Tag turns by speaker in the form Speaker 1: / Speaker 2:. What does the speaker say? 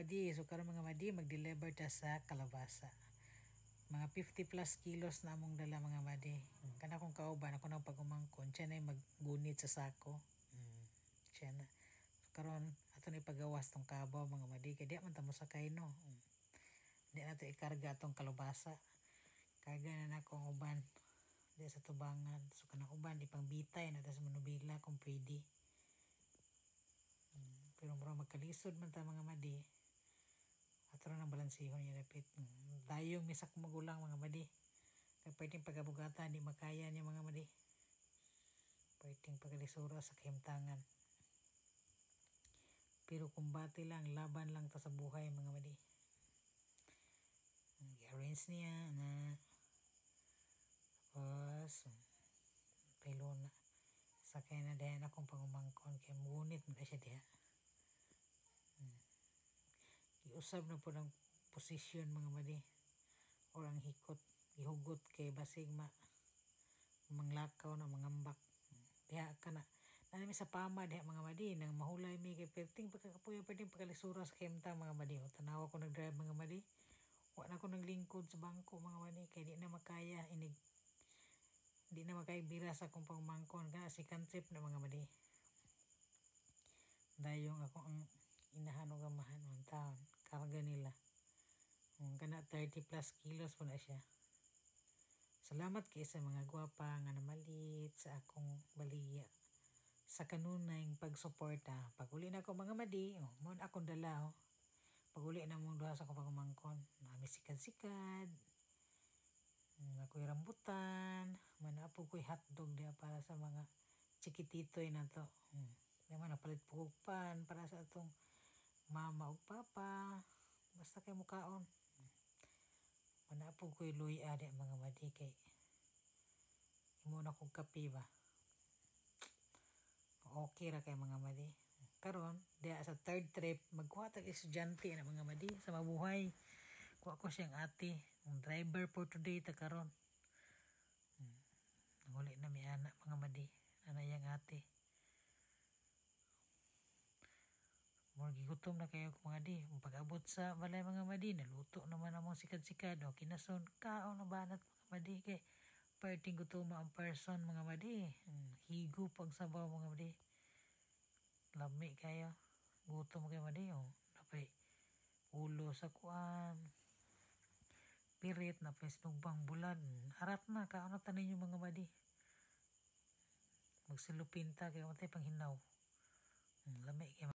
Speaker 1: madi. So karon mga madi, mag-deliver ta sa kalabasa. Mga 50 plus kilos na among dala mga madi. Kana kong kauban ako nang pagumangkon, siya na maggunit sa sako. Siya na. So karon ato ni pagawas tong kabaw mga madi, kay di man ta mosakay no. Di na to ikarga tong kalabasa. Karga na nako ang uban di sa tubangan. So kanang uban ipang bitay na sa manubila kung pwede. Pero mura magkalisod man ta mga madi. Ato na ng balansihon yung napit. Dayong misak magulang mga madi. Kaya pwedeng pagabugatan di makaya niya mga madi. Pwedeng pagalisura sa kahimtangan. Pero kumbati lang, laban lang ta sa buhay mga madi. I-arrange niya na tapos pilo na. Sakay na dahil akong pangumangkon kaya ngunit mo na siya diha. Iusab na po ng posisyon mga madi or ang hikot ihugot kay basig manglakaw na mangambak diha ka na nami sa pama diha mga madi nang mahulay mi kay perting pagkakapuya pwedeng pagkalisura sa kemtang mga madi o tanawa ko nagdrive mga madi wa na ko naglingkod sa bangko mga madi kay di na makaya di na makaibira sa akong pangmangkon kana si trip na mga madi dayong ako ang inahan o gamahan ng taon karga nila kana 30 plus kilos po na siya. Salamat kay sa mga gwapa nga namalit sa akong baliya sa kanunayng pagsuporta. Pag uli na ako mga madi, mo na akong dala. Pag uli na mong duha sa akong pagumangkon, nami sikad-sikad, ako'y rambutan, manapo ko'y hotdog diya para sa mga chikititoy na to. Naman napalit pugpan para sa atong mama o papa. Basta kay mukaon. Manapo ko'y luya di mga madi kay imo na kong kape ba. Okay ra kay mga madi. Karon diya sa third trip magkuha tag estudyante na mga madi sa mabuhay. Kuha ko siyang ate, ang driver for today ta karon. Uli na mi anak mga madi, anayang ate. Murag gigutom na kayo mga di. Pag-abot sa balay mga madi, naluto naman among sikad-sikad. O kinason, kaon na banat mga madi. Kay parting gutom ang person mga madi. Higo pag sabaw mga madi. Lami kayo. Gutom kayo madi. Napay ulo sa kuan. Pirit, napay sinugbang bulan. Arat na, kaon na tanin yung mga madi. Magsilupinta kayo matay pang hinaw. Lami kayo.